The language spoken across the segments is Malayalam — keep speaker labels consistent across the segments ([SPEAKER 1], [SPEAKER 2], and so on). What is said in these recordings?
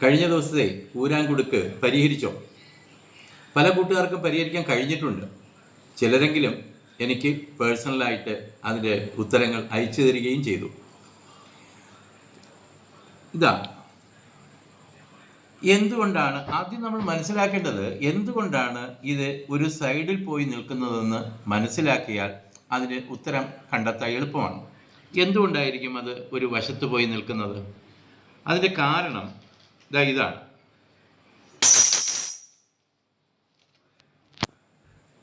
[SPEAKER 1] കഴിഞ്ഞ ദിവസത്തെ ഊരാൻകുടുക്ക് പരിഹരിച്ചോ? പല കൂട്ടുകാർക്കും പരിഹരിക്കാൻ കഴിഞ്ഞിട്ടുണ്ട്. ചിലരെങ്കിലും എനിക്ക് പേഴ്സണലായിട്ട് അതിൻ്റെ ഉത്തരങ്ങൾ അയച്ചു തരികയും ചെയ്തു. ഇതാ എന്തുകൊണ്ടാണ് ആദ്യം നമ്മൾ മനസ്സിലാക്കേണ്ടത്, എന്തുകൊണ്ടാണ് ഇത് ഒരു സൈഡിൽ പോയി നിൽക്കുന്നതെന്ന് മനസ്സിലാക്കിയാൽ അതിന് ഉത്തരം കണ്ടെത്താൻ എളുപ്പമാണ്. എന്തുകൊണ്ടായിരിക്കും അത് ഒരു വശത്ത് പോയി നിൽക്കുന്നത്? അതിൻ്റെ കാരണം ഇതാണ്.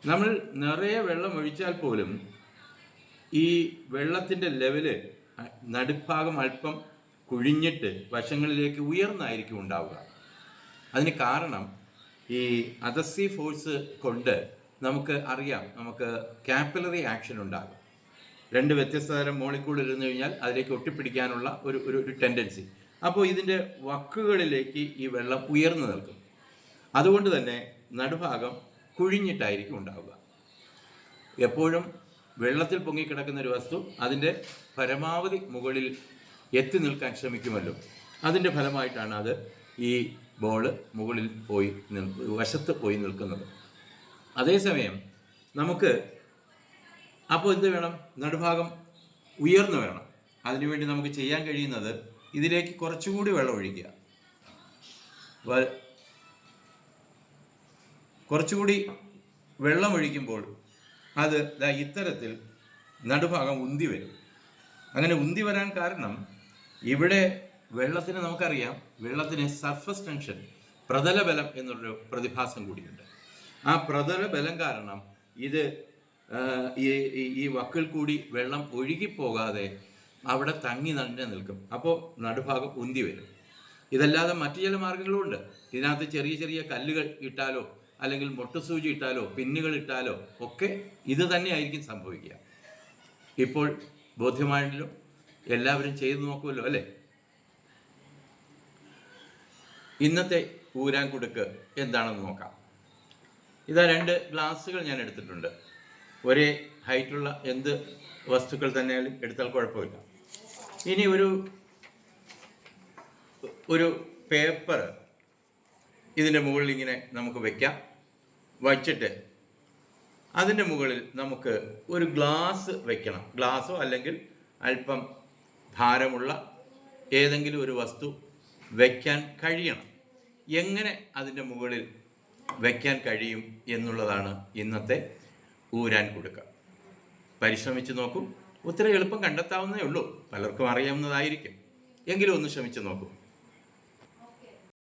[SPEAKER 1] നമ്മൾ നിറയെ വെള്ളം ഒഴിച്ചാൽ പോലും ഈ വെള്ളത്തിൻ്റെ ലെവല് നടുഭാഗം അല്പം കുഴിഞ്ഞിട്ട് വശങ്ങളിലേക്ക് ഉയർന്നായിരിക്കും ഉണ്ടാവുക. അതിന് കാരണം ഈ അദസീവ് ഫോഴ്സ് കൊണ്ട് നമുക്ക് അറിയാം, നമുക്ക് കാപ്പിലറി ആക്ഷൻ ഉണ്ടാകും. രണ്ട് വ്യത്യസ്ത തരം മോളിക്യൂൾ ഇരുന്ന് കഴിഞ്ഞാൽ അതിലേക്ക് ഒട്ടിപ്പിടിക്കാനുള്ള ഒരു ടെൻഡൻസി. അപ്പോൾ ഇതിൻ്റെ വക്കുകളിലേക്ക് ഈ വെള്ളം ഉയർന്നു നിൽക്കും. അതുകൊണ്ട് തന്നെ നടുഭാഗം കുഴിഞ്ഞിട്ടായിരിക്കും ഉണ്ടാവുക. എപ്പോഴും വെള്ളത്തിൽ പൊങ്ങിക്കിടക്കുന്ന ഒരു വസ്തു അതിൻ്റെ പരമാവധി മുകളിൽ എത്തി നിൽക്കാൻ ശ്രമിക്കുമല്ലോ. അതിൻ്റെ ഫലമായിട്ടാണ് അത് ഈ ബോള് മുകളിൽ പോയി വശത്ത് പോയി നിൽക്കുന്നത്. അതേസമയം നമുക്ക് അപ്പോൾ എന്ത് വേണം? നടുഭാഗം ഉയർന്നു വേണം. അതിനുവേണ്ടി നമുക്ക് ചെയ്യാൻ കഴിയുന്നത് ഇതിലേക്ക് കുറച്ചുകൂടി വെള്ളം ഒഴിക്കുക. കുറച്ചുകൂടി വെള്ളം ഒഴിക്കുമ്പോൾ അത് ഇത്തരത്തിൽ നടുഭാഗം ഉന്തി വരും. അങ്ങനെ ഉന്തി വരാൻ കാരണം ഇവിടെ വെള്ളത്തിന് നമുക്കറിയാം, വെള്ളത്തിന് സർഫസ് ടെൻഷൻ, പ്രതലബലം എന്നൊരു പ്രതിഭാസം കൂടിയുണ്ട്. ആ പ്രതലബലം കാരണം ഇത് ഈ വക്കിൽ കൂടി വെള്ളം ഒഴുകിപ്പോകാതെ അവിടെ തങ്ങി തന്നെ നിൽക്കും. അപ്പോൾ നടുഭാഗം ഉന്തി വരും. ഇതല്ലാതെ മറ്റു ചില മാർഗങ്ങളുമുണ്ട്. ഇതിനകത്ത് ചെറിയ ചെറിയ കല്ലുകൾ ഇട്ടാലോ അല്ലെങ്കിൽ മൊട്ടുസൂചി ഇട്ടാലോ പിന്നുകൾ ഇട്ടാലോ ഒക്കെ ഇത് തന്നെയായിരിക്കും സംഭവിക്കുക. ഇപ്പോൾ ബോധ്യമായല്ലോ, എല്ലാവരും ചെയ്തു നോക്കുമല്ലോ അല്ലേ? ഇന്നത്തെ ഊരാൻകുടുക്ക് എന്താണെന്ന് നോക്കാം. ഇതാ 2 ഗ്ലാസ്സുകൾ ഞാൻ എടുത്തിട്ടുണ്ട്. ഒരേ ഹൈറ്റുള്ള എന്ത് വസ്തുക്കൾ തന്നെയാലും എടുത്താൽ കുഴപ്പമില്ല. ഇനി ഒരു പേപ്പർ ഇതിൻ്റെ മുകളിൽ ഇങ്ങനെ നമുക്ക് വയ്ക്കാം. വച്ചിട്ട് അതിൻ്റെ മുകളിൽ നമുക്ക് ഒരു ഗ്ലാസ് വയ്ക്കണം. ഗ്ലാസ്സോ അല്ലെങ്കിൽ അല്പം ഭാരമുള്ള ഏതെങ്കിലും ഒരു വസ്തു വയ്ക്കാൻ കഴിയണം. എങ്ങനെ അതിൻ്റെ മുകളിൽ വയ്ക്കാൻ കഴിയും എന്നുള്ളതാണ് ഇന്നത്തെ ഊരാൻകുടുക്ക. പരിശ്രമിച്ച് നോക്കൂ. ഉത്തരം എളുപ്പം കണ്ടെത്താവുന്നേ ഉള്ളൂ. പലർക്കും അറിയാവുന്നതായിരിക്കും. എങ്കിലും ഒന്ന് ശ്രമിച്ചു നോക്കൂ.